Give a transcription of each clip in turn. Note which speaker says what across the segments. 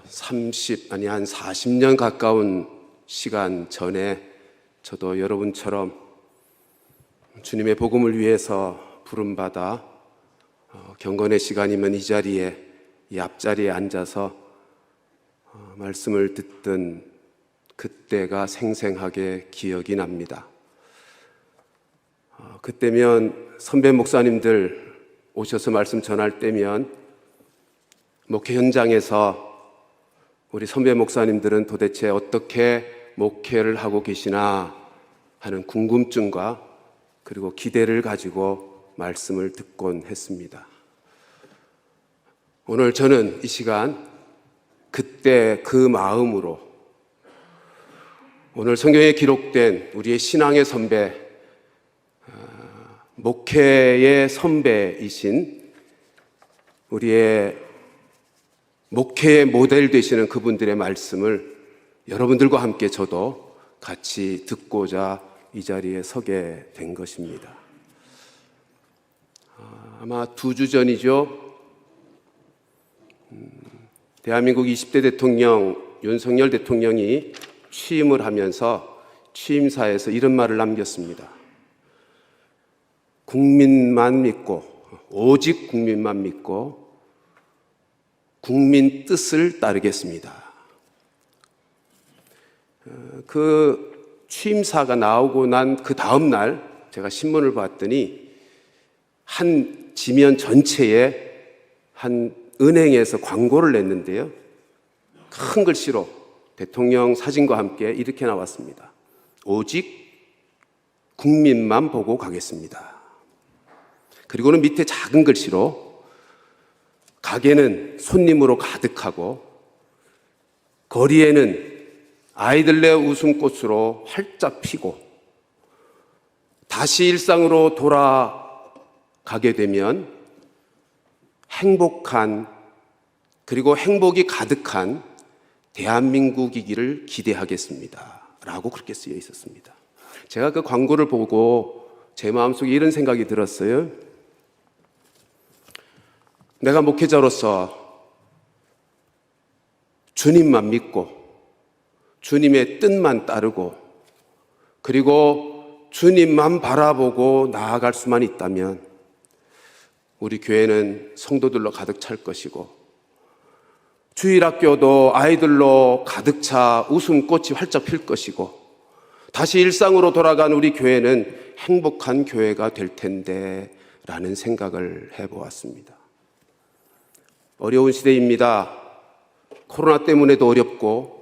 Speaker 1: 한 40년 가까운 시간 전에 저도 여러분처럼 주님의 복음을 위해서 부름받아 경건의 시간이면 이 자리에, 이 앞자리에 앉아서 말씀을 듣던 그때가 생생하게 기억이 납니다. 그때면 선배 목사님들 오셔서 말씀 전할 때면 목회 현장에서 우리 선배 목사님들은 도대체 어떻게 목회를 하고 계시나 하는 궁금증과 그리고 기대를 가지고 말씀을 듣곤 했습니다. 오늘 저는 이 시간 그때 그 마음으로 오늘 성경에 기록된 우리의 신앙의 선배, 목회의 선배이신 우리의 목회의 모델 되시는 그분들의 말씀을 여러분들과 함께 저도 같이 듣고자 이 자리에 서게 된 것입니다. 아마 2주 전이죠. 대한민국 20대 대통령 윤석열 대통령이 취임을 하면서 취임사에서 이런 말을 남겼습니다. 국민만 믿고, 오직 국민만 믿고 국민 뜻을 따르겠습니다. 그 취임사가 나오고 난 그 다음 날 제가 신문을 봤더니 한 지면 전체에 한 은행에서 광고를 냈는데요. 큰 글씨로 대통령 사진과 함께 이렇게 나왔습니다. 오직 국민만 보고 가겠습니다. 그리고는 밑에 작은 글씨로 가게는 손님으로 가득하고 거리에는 아이들의 웃음꽃으로 활짝 피고 다시 일상으로 돌아가게 되면 행복한 그리고 행복이 가득한 대한민국이기를 기대하겠습니다. 라고 그렇게 쓰여 있었습니다. 제가 그 광고를 보고 제 마음속에 이런 생각이 들었어요. 내가 목회자로서 주님만 믿고 주님의 뜻만 따르고 그리고 주님만 바라보고 나아갈 수만 있다면 우리 교회는 성도들로 가득 찰 것이고 주일학교도 아이들로 가득 차 웃음꽃이 활짝 필 것이고 다시 일상으로 돌아간 우리 교회는 행복한 교회가 될 텐데 라는 생각을 해보았습니다. 어려운 시대입니다. 코로나 때문에도 어렵고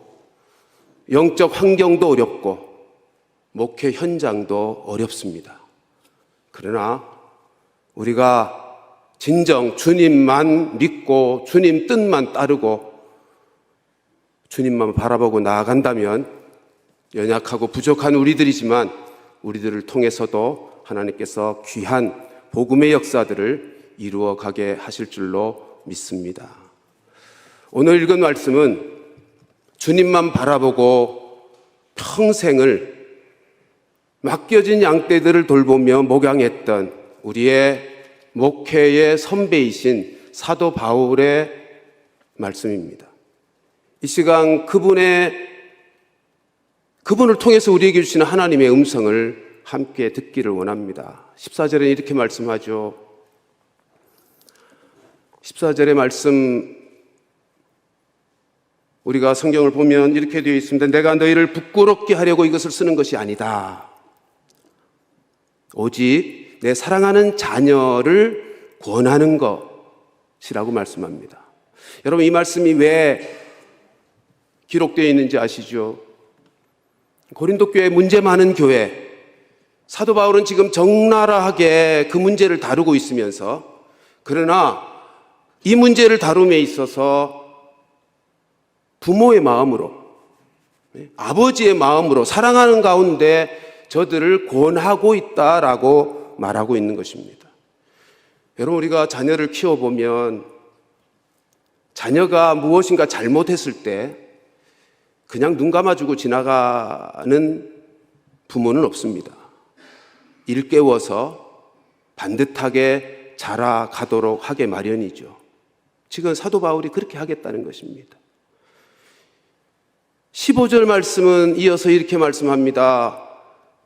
Speaker 1: 영적 환경도 어렵고 목회 현장도 어렵습니다. 그러나 우리가 진정 주님만 믿고 주님 뜻만 따르고 주님만 바라보고 나아간다면 연약하고 부족한 우리들이지만 우리들을 통해서도 하나님께서 귀한 복음의 역사들을 이루어가게 하실 줄로 믿습니다. 오늘 읽은 말씀은 주님만 바라보고 평생을 맡겨진 양떼들을 돌보며 목양했던 우리의 목회의 선배이신 사도 바울의 말씀입니다. 이 시간 그분을 통해서 우리에게 주시는 하나님의 음성을 함께 듣기를 원합니다. 14절에 이렇게 말씀하죠. 14절의 말씀 우리가 성경을 보면 이렇게 되어 있습니다. 내가 너희를 부끄럽게 하려고 이것을 쓰는 것이 아니다. 오직 내 사랑하는 자녀를 권하는 것이라고 말씀합니다. 여러분 이 말씀이 왜 기록되어 있는지 아시죠? 고린도 교회 문제 많은 교회 사도 바울은 지금 적나라하게 그 문제를 다루고 있으면서 그러나 이 문제를 다룸에 있어서 부모의 마음으로 아버지의 마음으로 사랑하는 가운데 저들을 권하고 있다라고 말하고 있는 것입니다. 여러분 우리가 자녀를 키워보면 자녀가 무엇인가 잘못했을 때 그냥 눈 감아주고 지나가는 부모는 없습니다. 일깨워서 반듯하게 자라가도록 하게 마련이죠. 지금 사도 바울이 그렇게 하겠다는 것입니다. 15절 말씀은 이어서 이렇게 말씀합니다.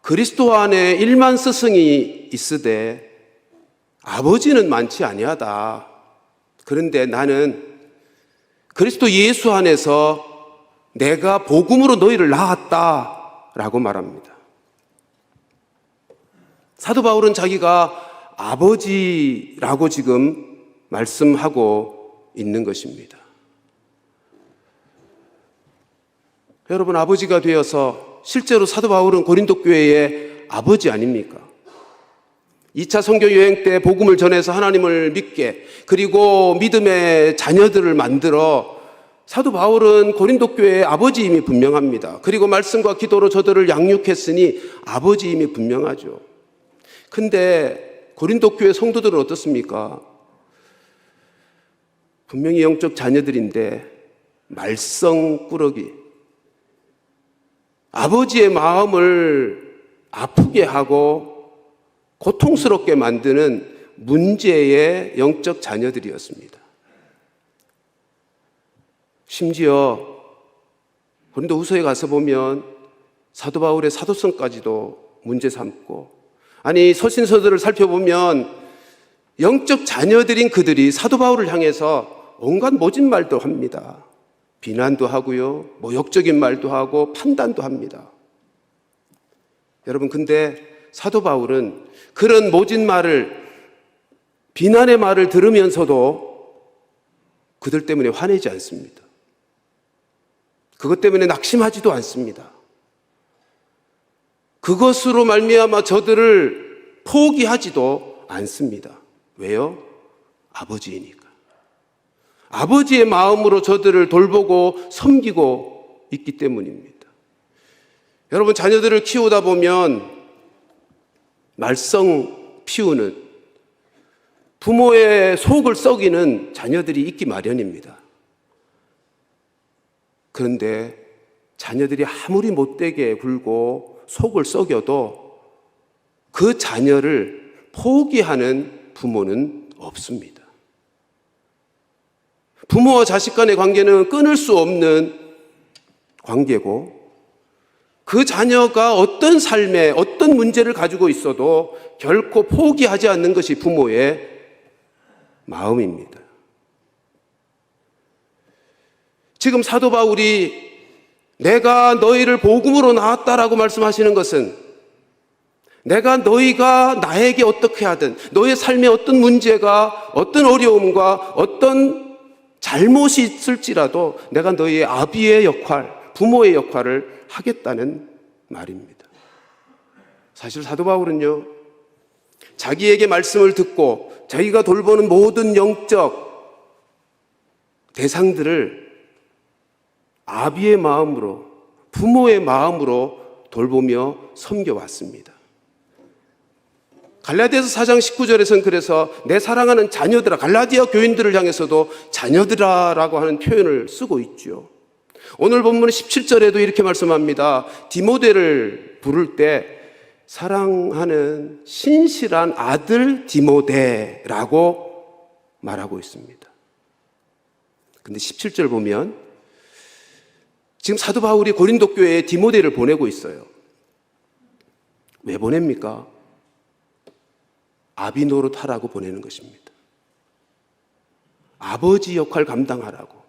Speaker 1: 그리스도 안에 1만 스승이 있으되 아버지는 많지 아니하다. 그런데 나는 그리스도 예수 안에서 내가 복음으로 너희를 낳았다라고 말합니다. 사도 바울은 자기가 아버지라고 지금 말씀하고 있는 것입니다. 여러분, 아버지가 되어서 실제로 사도 바울은 고린도 교회의 아버지 아닙니까? 2차 선교 여행 때 복음을 전해서 하나님을 믿게, 그리고 믿음의 자녀들을 만들어 사도 바울은 고린도 교회의 아버지임이 분명합니다. 그리고 말씀과 기도로 저들을 양육했으니 아버지임이 분명하죠. 근데 고린도 교회 성도들은 어떻습니까? 분명히 영적 자녀들인데 말썽꾸러기, 아버지의 마음을 아프게 하고 고통스럽게 만드는 문제의 영적 자녀들이었습니다. 심지어 고린도후서에 가서 보면 사도 바울의 사도성까지도 문제 삼고, 아니 서신서들을 살펴보면 영적 자녀들인 그들이 사도 바울을 향해서 온갖 모진 말도 합니다. 비난도 하고요, 모욕적인 말도 하고 판단도 합니다. 여러분, 근데 사도 바울은 그런 모진 말을, 비난의 말을 들으면서도 그들 때문에 화내지 않습니다. 그것 때문에 낙심하지도 않습니다. 그것으로 말미암아 저들을 포기하지도 않습니다. 왜요? 아버지이니까. 아버지의 마음으로 저들을 돌보고 섬기고 있기 때문입니다. 여러분, 자녀들을 키우다 보면 말썽 피우는, 부모의 속을 썩이는 자녀들이 있기 마련입니다. 그런데 자녀들이 아무리 못되게 굴고 속을 썩여도 그 자녀를 포기하는 부모는 없습니다. 부모와 자식 간의 관계는 끊을 수 없는 관계고, 그 자녀가 어떤 삶에 어떤 문제를 가지고 있어도 결코 포기하지 않는 것이 부모의 마음입니다. 지금 사도 바울이 내가 너희를 복음으로 낳았다라고 말씀하시는 것은, 내가 너희가 나에게 어떻게 하든, 너의 삶에 어떤 문제가, 어떤 어려움과 어떤 잘못이 있을지라도 내가 너희의 아비의 역할, 부모의 역할을 하겠다는 말입니다. 사실 사도 바울은요, 자기에게 말씀을 듣고 자기가 돌보는 모든 영적 대상들을 아비의 마음으로, 부모의 마음으로 돌보며 섬겨왔습니다. 갈라디아서 4장 19절에서는 그래서 내 사랑하는 자녀들아, 갈라디아 교인들을 향해서도 자녀들아라고 하는 표현을 쓰고 있죠. 오늘 본문 17절에도 이렇게 말씀합니다. 디모데를 부를 때 사랑하는 신실한 아들 디모데라고 말하고 있습니다. 근데 17절 보면 지금 사도 바울이 고린도 교회에 디모데를 보내고 있어요. 왜 보냅니까? 아비 노릇하라고 보내는 것입니다. 아버지 역할 감당하라고.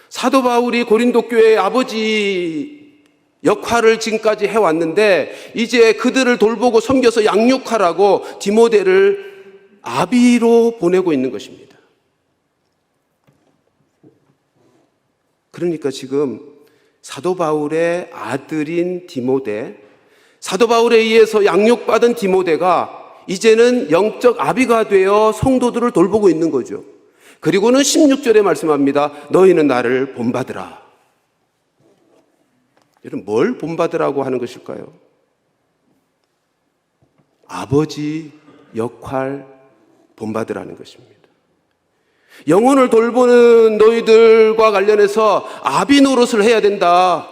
Speaker 1: 사도 바울이 고린도 교회의 아버지 역할을 지금까지 해왔는데, 이제 그들을 돌보고 섬겨서 양육하라고 디모데를 아비로 보내고 있는 것입니다. 그러니까 지금 사도 바울의 아들인 디모데, 사도 바울에 의해서 양육받은 디모데가 이제는 영적 아비가 되어 성도들을 돌보고 있는 거죠. 그리고는 16절에 말씀합니다. 너희는 나를 본받으라. 여러분, 뭘 본받으라고 하는 것일까요? 아버지 역할 본받으라는 것입니다. 영혼을 돌보는 너희들과 관련해서 아비 노릇을 해야 된다.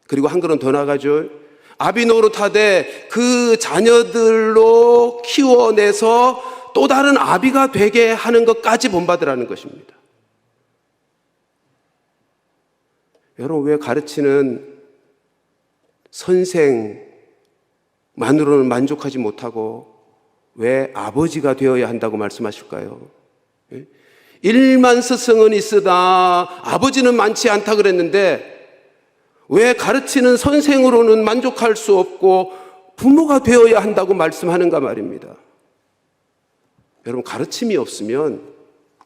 Speaker 1: 그리고 한 걸음 더 나가죠. 아비 노릇하되 그 자녀들로 키워내서 또 다른 아비가 되게 하는 것까지 본받으라는 것입니다. 여러분, 왜 가르치는 선생만으로는 만족하지 못하고 왜 아버지가 되어야 한다고 말씀하실까요? 일만 스승은 있으나 아버지는 많지 않다 그랬는데 왜 가르치는 선생으로는 만족할 수 없고 부모가 되어야 한다고 말씀하는가 말입니다. 여러분, 가르침이 없으면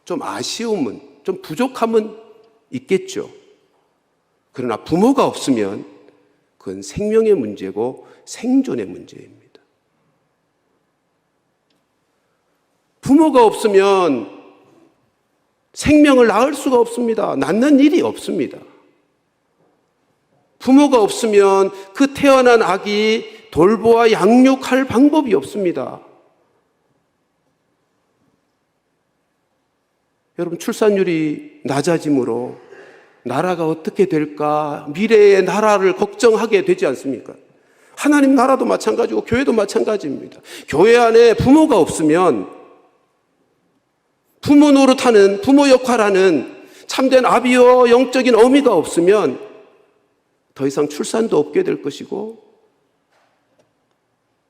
Speaker 1: 좀 아쉬움은, 좀 부족함은 있겠죠. 그러나 부모가 없으면 그건 생명의 문제고 생존의 문제입니다. 부모가 없으면 생명을 낳을 수가 없습니다. 낳는 일이 없습니다. 부모가 없으면 그 태어난 아기 돌보아 양육할 방법이 없습니다. 여러분, 출산율이 낮아짐으로 나라가 어떻게 될까, 미래의 나라를 걱정하게 되지 않습니까? 하나님 나라도 마찬가지고 교회도 마찬가지입니다. 교회 안에 부모가 없으면 부모 노릇하는, 부모 역할하는 참된 아비와 영적인 어미가 없으면 더 이상 출산도 없게 될 것이고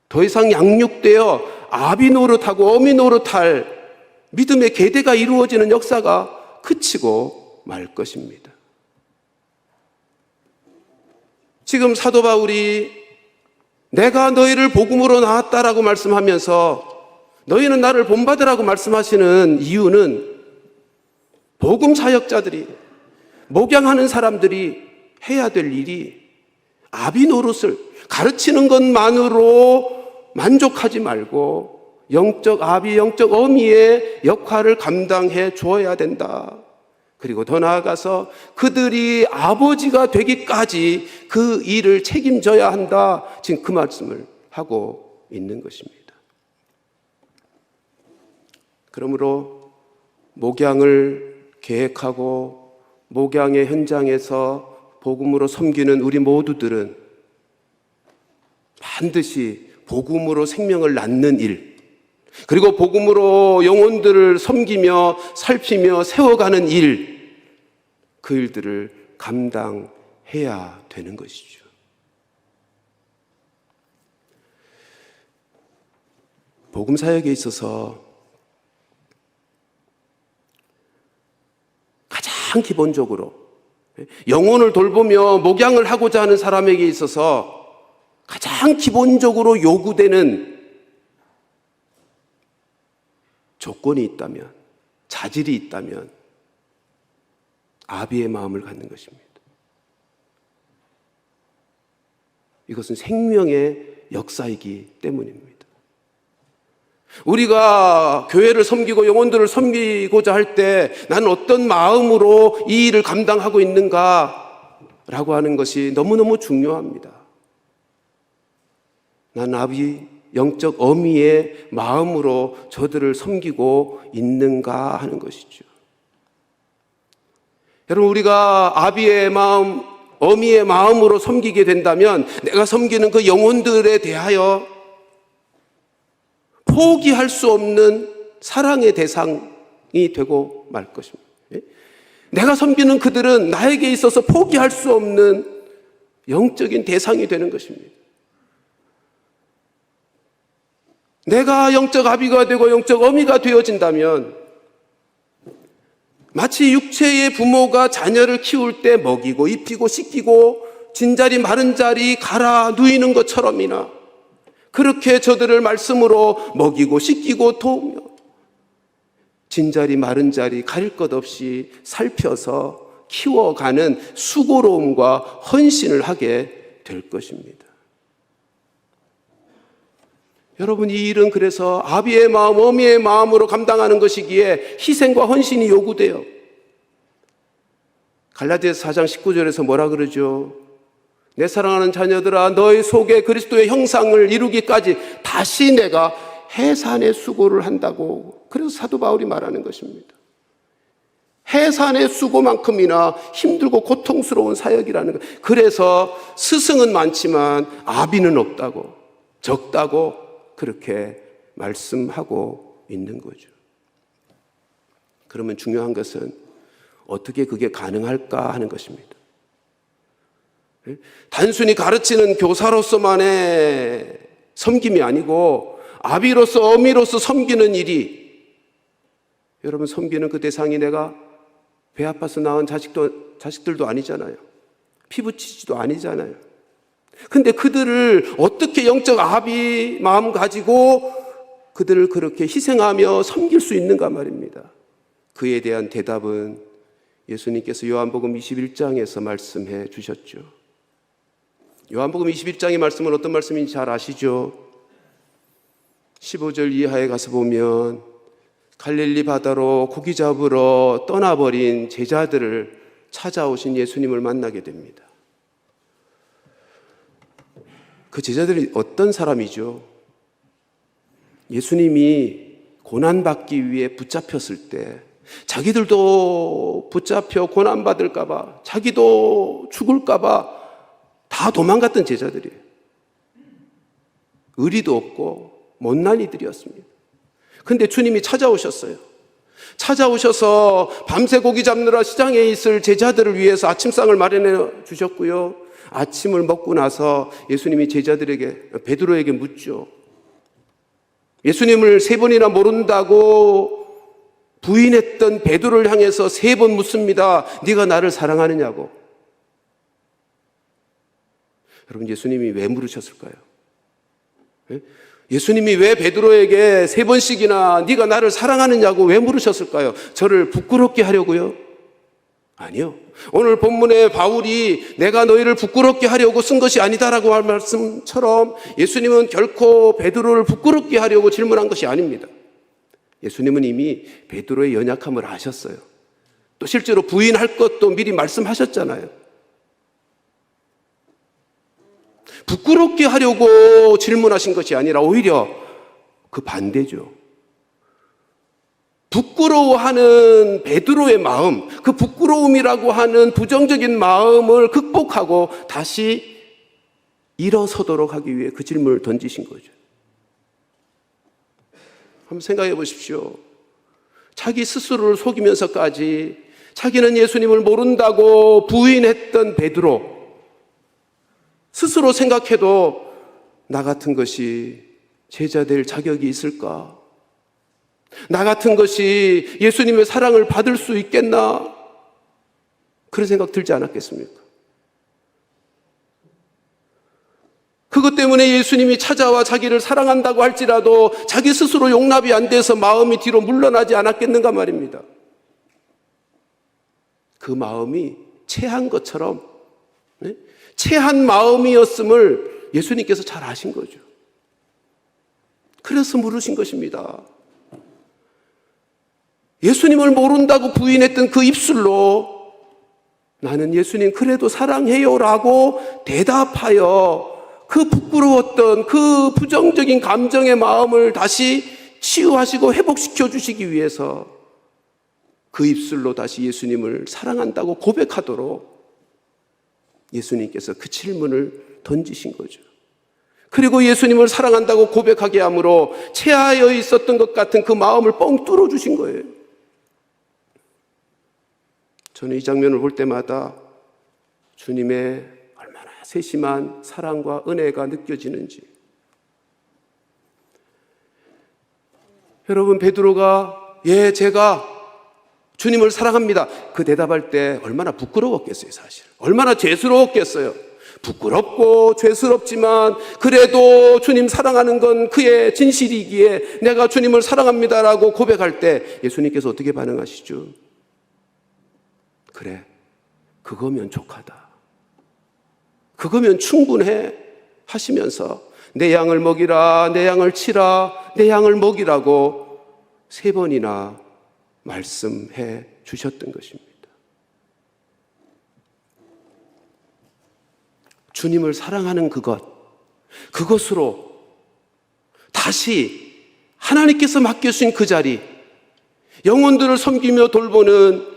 Speaker 1: 더 이상 양육되어 아비 노릇하고 어미 노릇할 믿음의 계대가 이루어지는 역사가 그치고 말 것입니다. 지금 사도 바울이 내가 너희를 복음으로 낳았다라고 말씀하면서 너희는 나를 본받으라고 말씀하시는 이유는 복음 사역자들이, 목양하는 사람들이 해야 될 일이 아비 노릇을, 가르치는 것만으로 만족하지 말고 영적 아비, 영적 어미의 역할을 감당해 주어야 된다. 그리고 더 나아가서 그들이 아버지가 되기까지 그 일을 책임져야 한다. 지금 그 말씀을 하고 있는 것입니다. 그러므로 목양을 계획하고 목양의 현장에서 복음으로 섬기는 우리 모두들은 반드시 복음으로 생명을 낳는 일, 그리고 복음으로 영혼들을 섬기며 살피며 세워가는 일, 그 일들을 감당해야 되는 것이죠. 복음 사역에 있어서 가장 기본적으로 영혼을 돌보며 목양을 하고자 하는 사람에게 있어서 가장 기본적으로 요구되는 조건이 있다면, 자질이 있다면 아비의 마음을 갖는 것입니다. 이것은 생명의 역사이기 때문입니다. 우리가 교회를 섬기고 영혼들을 섬기고자 할 때 나는 어떤 마음으로 이 일을 감당하고 있는가라고 하는 것이 너무너무 중요합니다. 난 아비, 영적 어미의 마음으로 저들을 섬기고 있는가 하는 것이죠. 여러분, 우리가 아비의 마음, 어미의 마음으로 섬기게 된다면 내가 섬기는 그 영혼들에 대하여 포기할 수 없는 사랑의 대상이 되고 말 것입니다. 내가 섬기는 그들은 나에게 있어서 포기할 수 없는 영적인 대상이 되는 것입니다. 내가 영적 아비가 되고 영적 어미가 되어진다면 마치 육체의 부모가 자녀를 키울 때 먹이고 입히고 씻기고 진자리 마른 자리 갈아 누이는 것처럼이나 그렇게 저들을 말씀으로 먹이고 씻기고 도우며 진자리 마른 자리 가릴 것 없이 살펴서 키워가는 수고로움과 헌신을 하게 될 것입니다. 여러분, 이 일은 그래서 아비의 마음, 어미의 마음으로 감당하는 것이기에 희생과 헌신이 요구돼요. 갈라디아서 4장 19절에서 뭐라 그러죠? 내 사랑하는 자녀들아, 너희 속에 그리스도의 형상을 이루기까지 다시 내가 해산의 수고를 한다고. 그래서 사도 바울이 말하는 것입니다. 해산의 수고만큼이나 힘들고 고통스러운 사역이라는 것. 그래서 스승은 많지만 아비는 없다고, 적다고 그렇게 말씀하고 있는 거죠. 그러면 중요한 것은 어떻게 그게 가능할까 하는 것입니다. 단순히 가르치는 교사로서만의 섬김이 아니고 아비로서 어미로서 섬기는 일이, 여러분 섬기는 그 대상이 내가 배 아파서 낳은 자식들도 아니잖아요. 피부치지도 아니잖아요. 근데 그들을 어떻게 영적 아비 마음 가지고 그들을 그렇게 희생하며 섬길 수 있는가 말입니다. 그에 대한 대답은 예수님께서 요한복음 21장에서 말씀해 주셨죠. 요한복음 21장의 말씀은 어떤 말씀인지 잘 아시죠? 15절 이하에 가서 보면 갈릴리 바다로 고기 잡으러 떠나버린 제자들을 찾아오신 예수님을 만나게 됩니다. 그 제자들이 어떤 사람이죠? 예수님이 고난받기 위해 붙잡혔을 때 자기들도 붙잡혀 고난받을까봐, 자기도 죽을까봐 다 도망갔던 제자들이에요. 의리도 없고 못난 이들이었습니다. 근데 주님이 찾아오셨어요. 찾아오셔서 밤새 고기 잡느라 시장에 있을 제자들을 위해서 아침상을 마련해 주셨고요. 아침을 먹고 나서 예수님이 제자들에게, 베드로에게 묻죠. 예수님을 3번이나 모른다고 부인했던 베드로를 향해서 3번 묻습니다. 네가 나를 사랑하느냐고. 여러분, 예수님이 왜 물으셨을까요? 예수님이 왜 베드로에게 3번씩이나 네가 나를 사랑하느냐고 왜 물으셨을까요? 저를 부끄럽게 하려고요? 아니요. 오늘 본문에 바울이 내가 너희를 부끄럽게 하려고 쓴 것이 아니다라고 할 말씀처럼 예수님은 결코 베드로를 부끄럽게 하려고 질문한 것이 아닙니다. 예수님은 이미 베드로의 연약함을 아셨어요. 또 실제로 부인할 것도 미리 말씀하셨잖아요. 부끄럽게 하려고 질문하신 것이 아니라 오히려 그 반대죠. 부끄러워하는 베드로의 마음, 그 부끄러움이라고 하는 부정적인 마음을 극복하고 다시 일어서도록 하기 위해 그 질문을 던지신 거죠. 한번 생각해 보십시오. 자기 스스로를 속이면서까지 자기는 예수님을 모른다고 부인했던 베드로, 스스로 생각해도 나 같은 것이 제자 될 자격이 있을까? 나 같은 것이 예수님의 사랑을 받을 수 있겠나? 그런 생각 들지 않았겠습니까? 그것 때문에 예수님이 찾아와 자기를 사랑한다고 할지라도 자기 스스로 용납이 안 돼서 마음이 뒤로 물러나지 않았겠는가 말입니다. 그 마음이 체한 것처럼, 체한 마음이었음을 예수님께서 잘 아신 거죠. 그래서 물으신 것입니다. 예수님을 모른다고 부인했던 그 입술로 나는 예수님 그래도 사랑해요라고 대답하여 그 부끄러웠던 그 부정적인 감정의 마음을 다시 치유하시고 회복시켜 주시기 위해서 그 입술로 다시 예수님을 사랑한다고 고백하도록 예수님께서 그 질문을 던지신 거죠. 그리고 예수님을 사랑한다고 고백하게 함으로 체하여 있었던 것 같은 그 마음을 뻥 뚫어주신 거예요. 저는 이 장면을 볼 때마다 주님의 얼마나 세심한 사랑과 은혜가 느껴지는지. 여러분, 베드로가 제가 주님을 사랑합니다, 그 대답할 때 얼마나 부끄러웠겠어요. 사실 얼마나 죄스러웠겠어요. 부끄럽고 죄스럽지만 그래도 주님 사랑하는 건 그의 진실이기에 내가 주님을 사랑합니다라고 고백할 때 예수님께서 어떻게 반응하시죠? 그래, 그거면 족하다, 그거면 충분해 하시면서 내 양을 먹이라, 내 양을 치라, 내 양을 먹이라고 3번이나 말씀해 주셨던 것입니다. 주님을 사랑하는 그것으로 다시 하나님께서 맡겨주신 그 자리, 영혼들을 섬기며 돌보는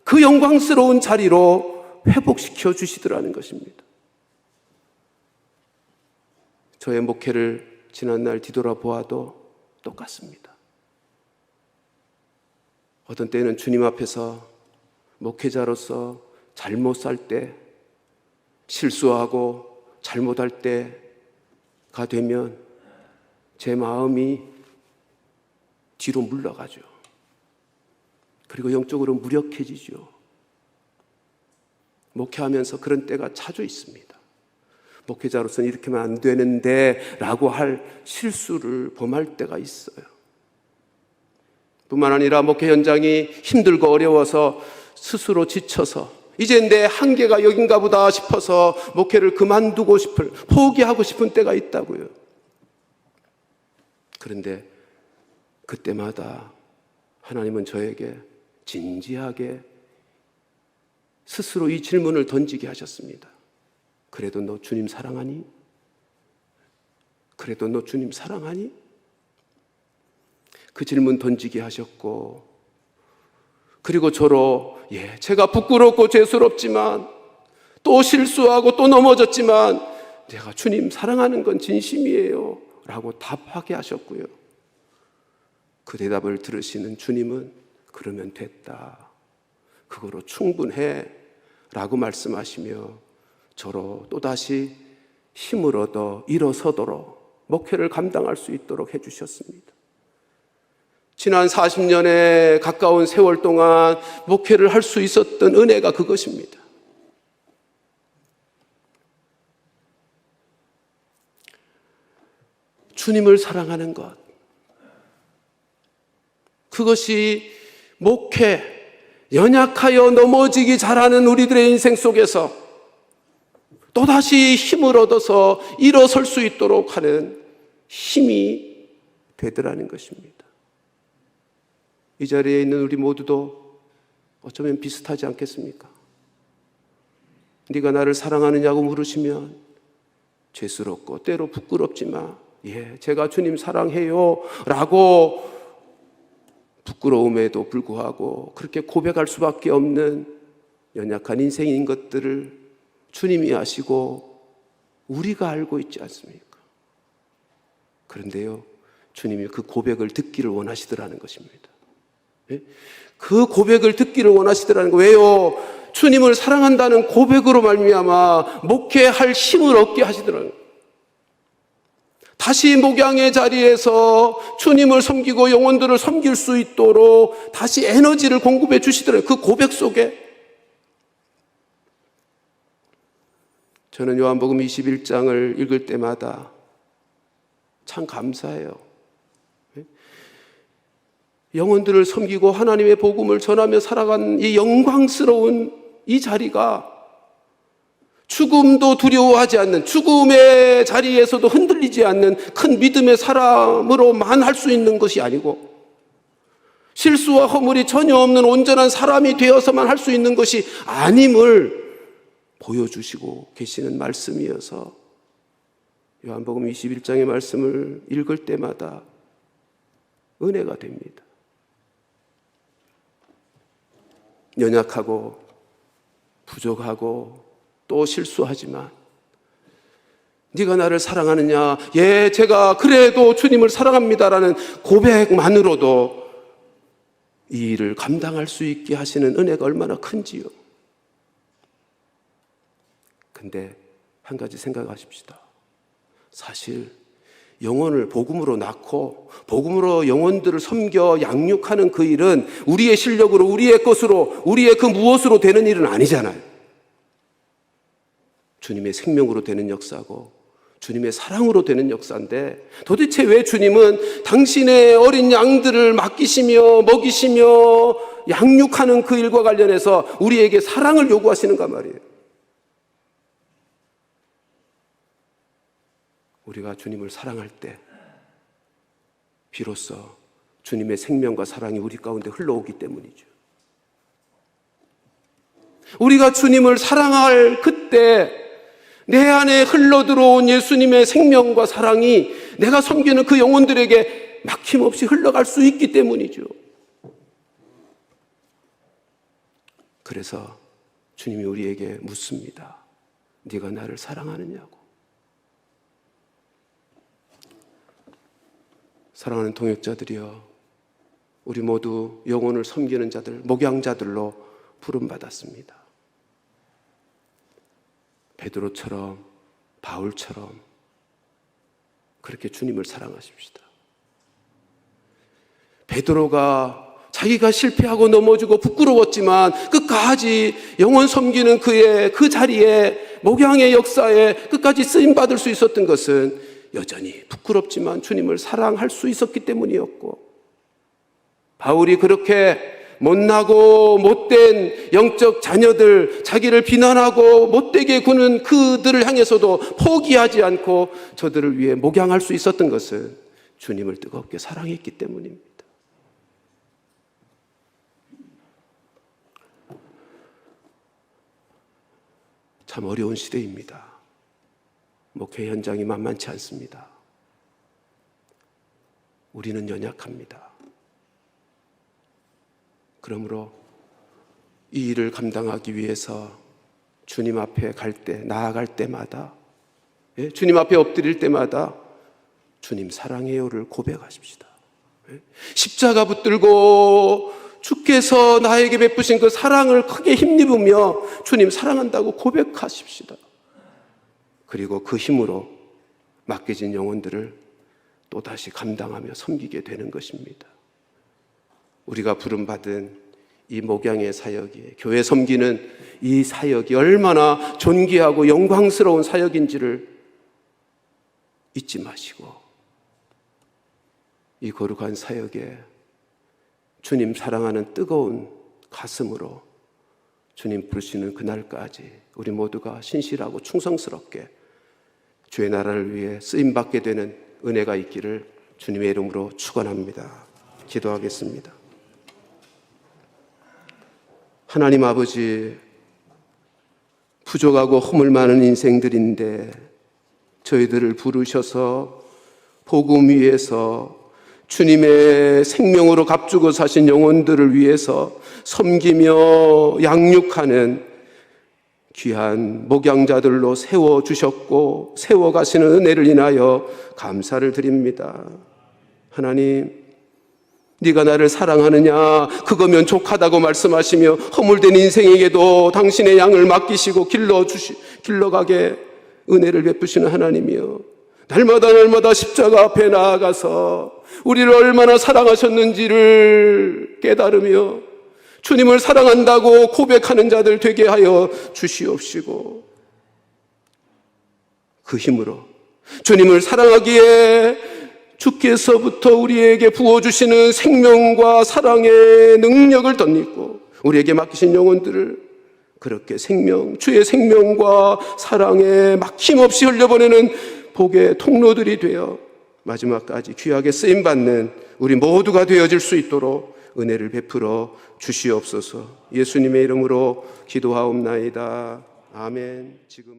Speaker 1: 그 영광스러운 자리로 회복시켜 주시더라는 것입니다. 저의 목회를 지난날 뒤돌아보아도 똑같습니다. 어떤 때는 주님 앞에서 목회자로서 잘못 살 때 실수하고 잘못할 때가 되면 제 마음이 뒤로 물러가죠. 그리고 영적으로 무력해지죠. 목회하면서 그런 때가 자주 있습니다. 목회자로서는 이렇게 하면 안 되는데 라고 할 실수를 범할 때가 있어요. 뿐만 아니라 목회 현장이 힘들고 어려워서 스스로 지쳐서 이제 내 한계가 여긴가 보다 싶어서 목회를 그만두고 포기하고 싶은 때가 있다고요. 그런데 그때마다 하나님은 저에게 진지하게 스스로 이 질문을 던지게 하셨습니다. 그래도 너 주님 사랑하니? 그래도 너 주님 사랑하니? 그 질문 던지게 하셨고, 그리고 저로 제가 부끄럽고 죄스럽지만 또 실수하고 또 넘어졌지만 내가 주님 사랑하는 건 진심이에요 라고 답하게 하셨고요. 그 대답을 들으시는 주님은 그러면 됐다, 그거로 충분해 라고 말씀하시며 저로 또다시 힘을 얻어 일어서도록 목회를 감당할 수 있도록 해주셨습니다. 지난 40년에 가까운 세월 동안 목회를 할 수 있었던 은혜가 그것입니다. 주님을 사랑하는 것, 그것이 목회, 연약하여 넘어지기 잘하는 우리들의 인생 속에서 또다시 힘을 얻어서 일어설 수 있도록 하는 힘이 되더라는 것입니다. 이 자리에 있는 우리 모두도 어쩌면 비슷하지 않겠습니까? 네가 나를 사랑하느냐고 물으시면 죄스럽고 때로 부끄럽지만 제가 주님 사랑해요 라고 부끄러움에도 불구하고 그렇게 고백할 수밖에 없는 연약한 인생인 것들을 주님이 아시고 우리가 알고 있지 않습니까? 그런데요, 주님이 그 고백을 듣기를 원하시더라는 것입니다. 그 고백을 듣기를 원하시더라는 거예요. 왜요? 주님을 사랑한다는 고백으로 말미암아 목회할 힘을 얻게 하시더라는 거예요. 다시 목양의 자리에서 주님을 섬기고 영혼들을 섬길 수 있도록 다시 에너지를 공급해 주시더라고요. 그 고백 속에. 저는 요한복음 21장을 읽을 때마다 참 감사해요. 영혼들을 섬기고 하나님의 복음을 전하며 살아간 이 영광스러운 이 자리가 죽음도 두려워하지 않는, 죽음의 자리에서도 흔들리지 않는 큰 믿음의 사람으로만 할 수 있는 것이 아니고 실수와 허물이 전혀 없는 온전한 사람이 되어서만 할 수 있는 것이 아님을 보여주시고 계시는 말씀이어서 요한복음 21장의 말씀을 읽을 때마다 은혜가 됩니다. 연약하고 부족하고 또 실수하지만 네가 나를 사랑하느냐? 제가 그래도 주님을 사랑합니다라는 고백만으로도 이 일을 감당할 수 있게 하시는 은혜가 얼마나 큰지요. 근데 한 가지 생각하십시다. 사실 영혼을 복음으로 낳고 복음으로 영혼들을 섬겨 양육하는 그 일은 우리의 실력으로, 우리의 것으로, 우리의 그 무엇으로 되는 일은 아니잖아요. 주님의 생명으로 되는 역사고 주님의 사랑으로 되는 역사인데 도대체 왜 주님은 당신의 어린 양들을 맡기시며 먹이시며 양육하는 그 일과 관련해서 우리에게 사랑을 요구하시는가 말이에요. 우리가 주님을 사랑할 때 비로소 주님의 생명과 사랑이 우리 가운데 흘러오기 때문이죠. 우리가 주님을 사랑할 그때 내 안에 흘러들어온 예수님의 생명과 사랑이 내가 섬기는 그 영혼들에게 막힘없이 흘러갈 수 있기 때문이죠. 그래서 주님이 우리에게 묻습니다. 네가 나를 사랑하느냐고. 사랑하는 동역자들이여, 우리 모두 영혼을 섬기는 자들, 목양자들로 부름받았습니다. 베드로처럼, 바울처럼 그렇게 주님을 사랑하십시다. 베드로가 자기가 실패하고 넘어지고 부끄러웠지만 끝까지 영혼 섬기는 그의 그 자리에, 목양의 역사에 끝까지 쓰임받을 수 있었던 것은 여전히 부끄럽지만 주님을 사랑할 수 있었기 때문이었고, 바울이 그렇게 못나고 못된 영적 자녀들, 자기를 비난하고 못되게 구는 그들을 향해서도 포기하지 않고 저들을 위해 목양할 수 있었던 것은 주님을 뜨겁게 사랑했기 때문입니다. 참 어려운 시대입니다. 목회 현장이 만만치 않습니다. 우리는 연약합니다. 그러므로 이 일을 감당하기 위해서 주님 앞에 갈 때, 나아갈 때마다, 주님 앞에 엎드릴 때마다 주님 사랑해요를 고백하십시다. 십자가 붙들고 주께서 나에게 베푸신 그 사랑을 크게 힘입으며 주님 사랑한다고 고백하십시다. 그리고 그 힘으로 맡겨진 영혼들을 또다시 감당하며 섬기게 되는 것입니다. 우리가 부름받은 이 목양의 사역이, 교회 섬기는 이 사역이 얼마나 존귀하고 영광스러운 사역인지를 잊지 마시고, 이 거룩한 사역에 주님 사랑하는 뜨거운 가슴으로 주님 부르시는 그날까지 우리 모두가 신실하고 충성스럽게 주의 나라를 위해 쓰임받게 되는 은혜가 있기를 주님의 이름으로 축원합니다. 기도하겠습니다. 하나님 아버지, 부족하고 허물 많은 인생들인데 저희들을 부르셔서 복음 위에서 주님의 생명으로 값주고 사신 영혼들을 위해서 섬기며 양육하는 귀한 목양자들로 세워주셨고 세워가시는 은혜를 인하여 감사를 드립니다. 하나님, 네가 나를 사랑하느냐, 그거면 족하다고 말씀하시며 허물된 인생에게도 당신의 양을 맡기시고 길러가게 은혜를 베푸시는 하나님이여, 날마다 십자가 앞에 나아가서 우리를 얼마나 사랑하셨는지를 깨달으며 주님을 사랑한다고 고백하는 자들 되게 하여 주시옵시고, 그 힘으로 주님을 사랑하기에 주께서부터 우리에게 부어주시는 생명과 사랑의 능력을 덧입고 우리에게 맡기신 영혼들을 그렇게 주의 생명과 사랑에 막힘없이 흘려보내는 복의 통로들이 되어 마지막까지 귀하게 쓰임받는 우리 모두가 되어질 수 있도록 은혜를 베풀어 주시옵소서. 예수님의 이름으로 기도하옵나이다. 아멘. 지금